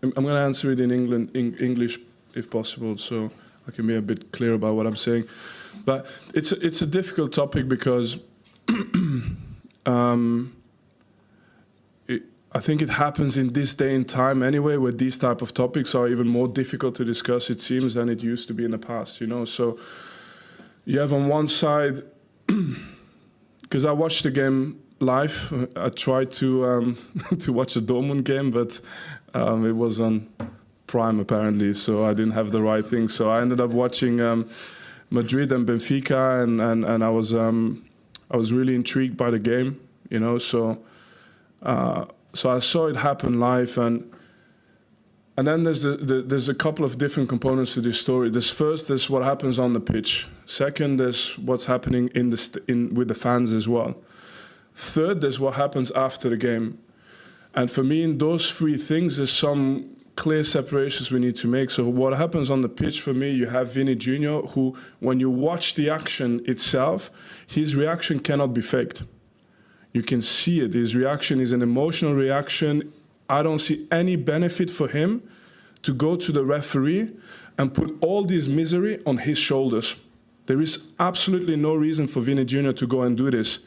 I'm going to answer it in English, if possible, so I can be a bit clear about what I'm saying. But it's a difficult topic because I think it happens in this day and time anyway, where these type of topics are even more difficult to discuss, it seems, than it used to be in the past, you know. So you have on one side, because I watched the game live. I tried to to watch the Dortmund game, but it was on Prime apparently, so I didn't have the right thing. So I ended up watching Madrid and Benfica, and I was really intrigued by the game, you know. So I saw it happen live, and then there's a couple of different components to this story. There's what happens on the pitch. Second, there's what's happening with the fans as well. Third, there's what happens after the game. And for me, in those three things, there's some clear separations we need to make. So what happens on the pitch, for me, you have Vini Jr., who, when you watch the action itself, his reaction cannot be faked. You can see it. His reaction is an emotional reaction. I don't see any benefit for him to go to the referee and put all this misery on his shoulders. There is absolutely no reason for Vini Jr. to go and do this.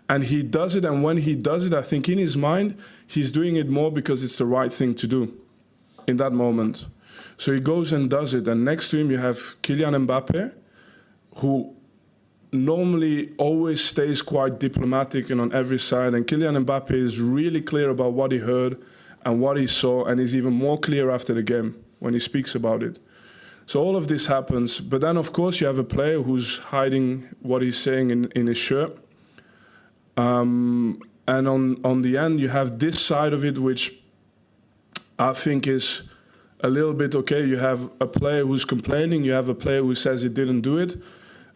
And he does it, and when he does it, I think in his mind, he's doing it more because it's the right thing to do in that moment. So he goes and does it, and next to him you have Kylian Mbappe, who normally always stays quite diplomatic and on every side, and Kylian Mbappe is really clear about what he heard and what he saw, and is even more clear after the game when he speaks about it. So all of this happens, but then of course you have a player who's hiding what he's saying in his shirt. And on the end, you have this side of it, which I think is a little bit okay. You have a player who's complaining, you have a player who says he didn't do it.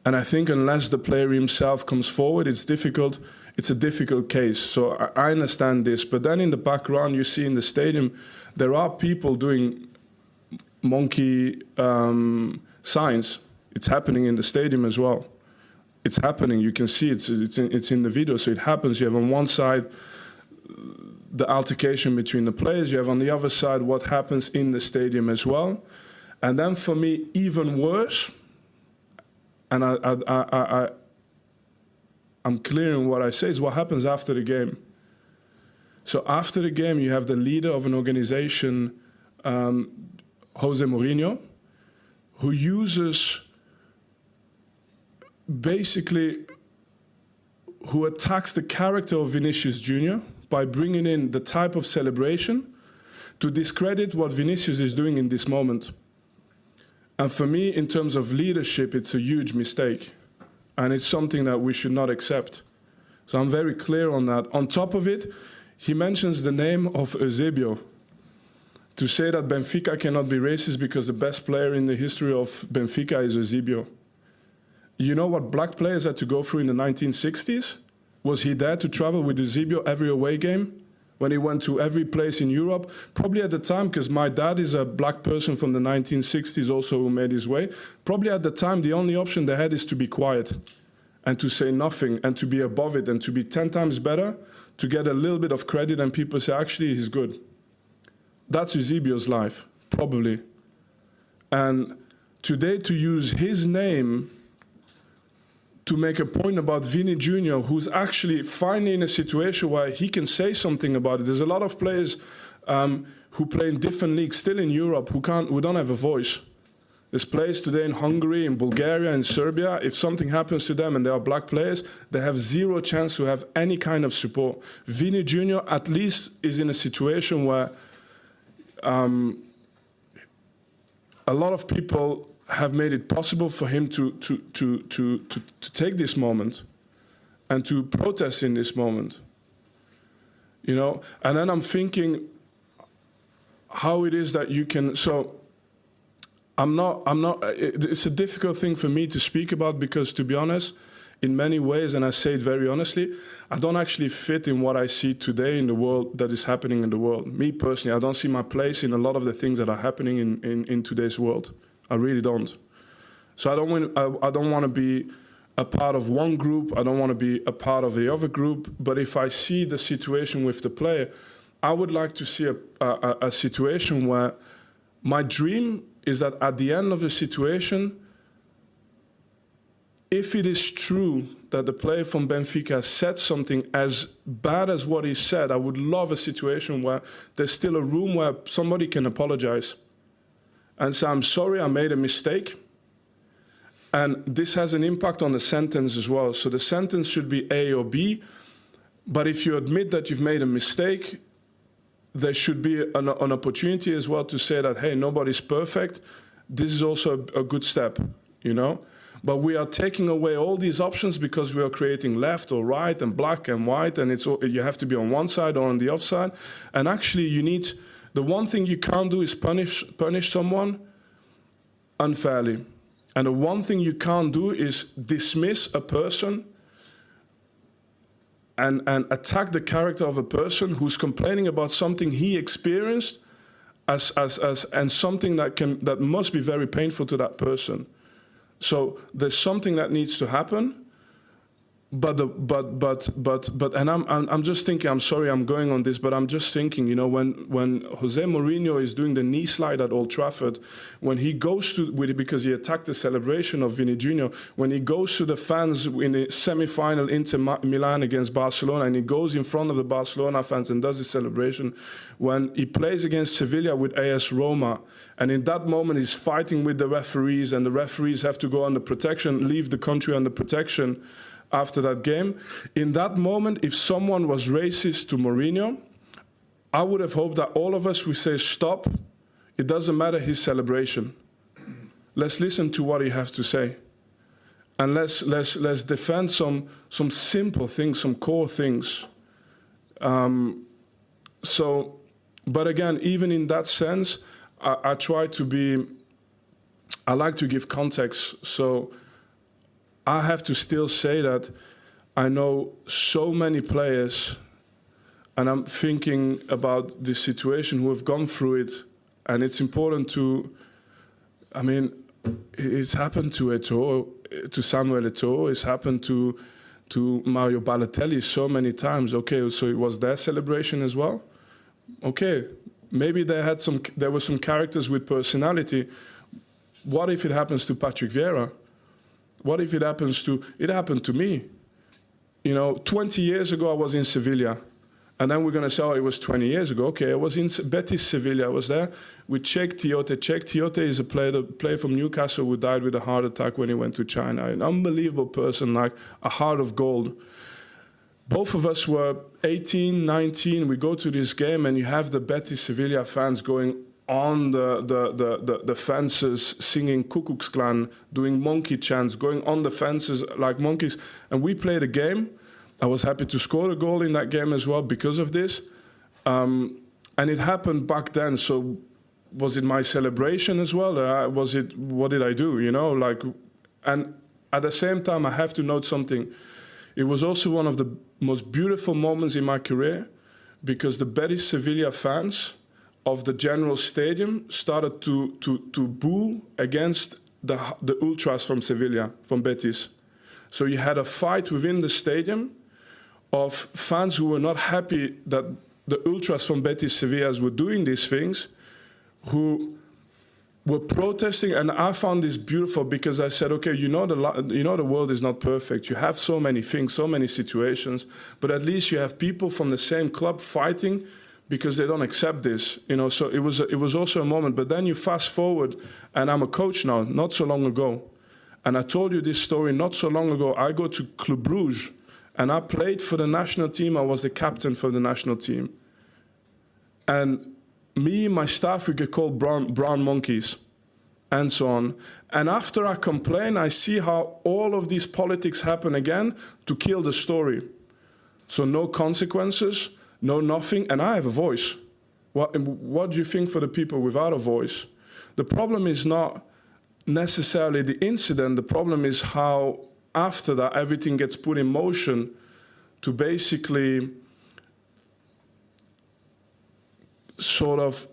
And I think unless the player himself comes forward, it's difficult. It's a difficult case. So I understand this. But then in the background, you see in the stadium, there are people doing monkey signs. It's happening in the stadium as well. It's happening. You can see it's in the video. So it happens. You have on one side the altercation between the players. You have on the other side what happens in the stadium as well. And then for me, even worse, and I'm clear in what I say, is what happens after the game. So after the game, you have the leader of an organization, Jose Mourinho, who uses basically, who attacks the character of Vinicius Jr. by bringing in the type of celebration to discredit what Vinicius is doing in this moment. And for me, in terms of leadership, it's a huge mistake. And it's something that we should not accept. So I'm very clear on that. On top of it, he mentions the name of Eusebio. To say that Benfica cannot be racist because the best player in the history of Benfica is Eusebio. You know what black players had to go through in the 1960s? Was he there to travel with Eusebio every away game? When he went to every place in Europe? Probably at the time, because my dad is a black person from the 1960s also who made his way. Probably at the time, the only option they had is to be quiet and to say nothing and to be above it and to be 10 times better, to get a little bit of credit and people say, actually, he's good. That's Eusebio's life, probably. And today, to use his name to make a point about Vini Jr., who's actually finally in a situation where he can say something about it. There's a lot of players who play in different leagues, still in Europe, who don't have a voice. There's players today in Hungary, in Bulgaria, in Serbia. If something happens to them and they are black players, they have zero chance to have any kind of support. Vini Jr. at least is in a situation where a lot of people have made it possible for him to take this moment and to protest in this moment, you know. And then I'm thinking how it is that you can. So I'm not. It's a difficult thing for me to speak about because, to be honest, in many ways, and I say it very honestly, I don't actually fit in what I see today in the world that is happening in the world. Me personally, I don't see my place in a lot of the things that are happening in today's world. I really don't. So I don't want to be a part of one group. I don't want to be a part of the other group. But if I see the situation with the player, I would like to see a situation where my dream is that at the end of the situation, if it is true that the player from Benfica said something as bad as what he said, I would love a situation where there's still a room where somebody can apologize and say, I'm sorry, I made a mistake. And this has an impact on the sentence as well. So the sentence should be A or B, but if you admit that you've made a mistake, there should be an opportunity as well to say that, hey, nobody's perfect. This is also a good step, you know? But we are taking away all these options because we are creating left or right and black and white, and you have to be on one side or on the other side. And actually, the one thing you can't do is punish someone unfairly. And the one thing you can't do is dismiss a person and attack the character of a person who's complaining about something he experienced and something that must be very painful to that person. So there's something that needs to happen, but and I'm just thinking, I'm sorry I'm going on this, but I'm just thinking, you know, when Jose Mourinho is doing the knee slide at Old Trafford, when he goes because he attacked the celebration of Vini Jr., when he goes to the fans in the semi-final Inter Milan against Barcelona, and he goes in front of the Barcelona fans and does the celebration, when he plays against Sevilla with AS Roma, and in that moment he's fighting with the referees, and the referees have to go under protection, leave the country under protection after that game. In that moment, if someone was racist to Mourinho, I would have hoped that all of us would say, stop, it doesn't matter his celebration. Let's listen to what he has to say. And let's defend some simple things, some core things. But again, even in that sense, I like to give context. So I have to still say that I know so many players, and I'm thinking about this situation, who have gone through it, and it's important I mean, it's happened to Eto'o, to Samuel Eto'o, it's happened to Mario Balotelli so many times. Okay, so it was their celebration as well? Okay, maybe there were some characters with personality. What if it happens to Patrick Vieira? What if it happened to me? You know, 20 years ago I was in Sevilla, and then we're going to say, oh, it was 20 years ago. Okay, I was in Betis Sevilla. I was there with Cheick Tiote. Cheick Tiote is a player from Newcastle who died with a heart attack when he went to China. An unbelievable person, like a heart of gold. Both of us were 18, 19. We go to this game, and you have the Betis Sevilla fans going on the fences, singing Ku Klux Klan, doing monkey chants, going on the fences like monkeys. And we played a game. I was happy to score a goal in that game as well because of this. And it happened back then. So was it my celebration as well? What did I do? You know, like, and at the same time, I have to note something. It was also one of the most beautiful moments in my career, because the Betis Sevilla fans of the General Stadium started to boo against the ultras from Sevilla, from Betis. So you had a fight within the stadium of fans who were not happy that the ultras from Betis Sevillas were doing these things, who were protesting. And I found this beautiful, because I said, okay, you know the world is not perfect. You have so many things, so many situations, but at least you have people from the same club fighting because they don't accept this, you know. So it was also a moment. But then you fast forward, and I'm a coach now, not so long ago. And I told you this story not so long ago. I go to Club Brugge, and I played for the national team. I was the captain for the national team. And me and my staff, we get called brown monkeys, and so on. And after I complain, I see how all of these politics happen again to kill the story. So no consequences, no nothing, and I have a voice. What do you think for the people without a voice? The problem is not necessarily the incident. The problem is how after that everything gets put in motion to basically sort of,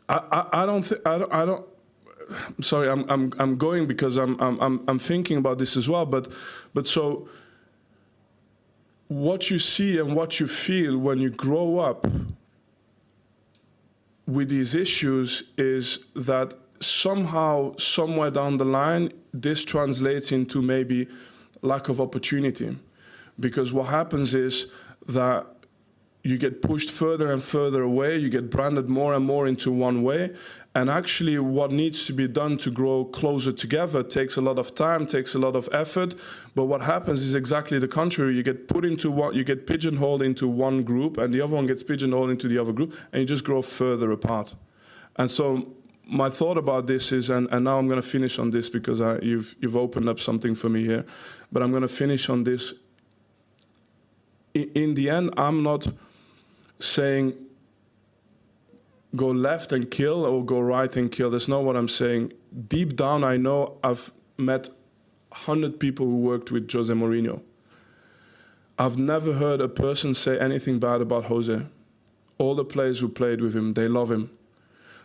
I'm sorry, I'm going because I'm thinking about this as well, but so what you see and what you feel when you grow up with these issues is that somehow, somewhere down the line, this translates into maybe lack of opportunity. Because what happens is that you get pushed further and further away, you get branded more and more into one way, and actually what needs to be done to grow closer together takes a lot of time, takes a lot of effort, but what happens is exactly the contrary. You get put into what, you get pigeonholed into one group, and the other one gets pigeonholed into the other group, and you just grow further apart. And so my thought about this is, and now I'm going to finish on this because you've opened up something for me here, but I'm going to finish on this. In the end, I'm not saying go left and kill or go right and kill. That's not what I'm saying. Deep down, I know I've met 100 people who worked with Jose Mourinho. I've never heard a person say anything bad about Jose. All the players who played with him, they love him.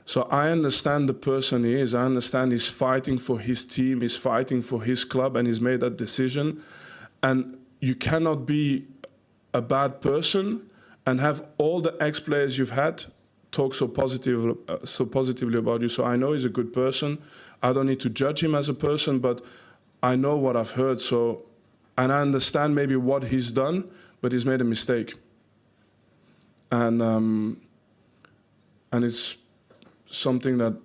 So I understand the person he is. I understand he's fighting for his team, he's fighting for his club, and he's made that decision. And you cannot be a bad person and have all the ex-players you've had talk so positively about you. So I know he's a good person. I don't need to judge him as a person, but I know what I've heard. So, and I understand maybe what he's done, but he's made a mistake. And it's something that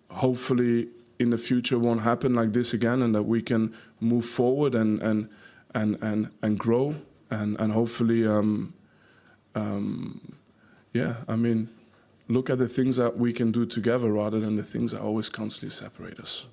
hopefully in the future won't happen like this again, and that we can move forward and grow and hopefully, yeah, I mean, look at the things that we can do together rather than the things that always constantly separate us.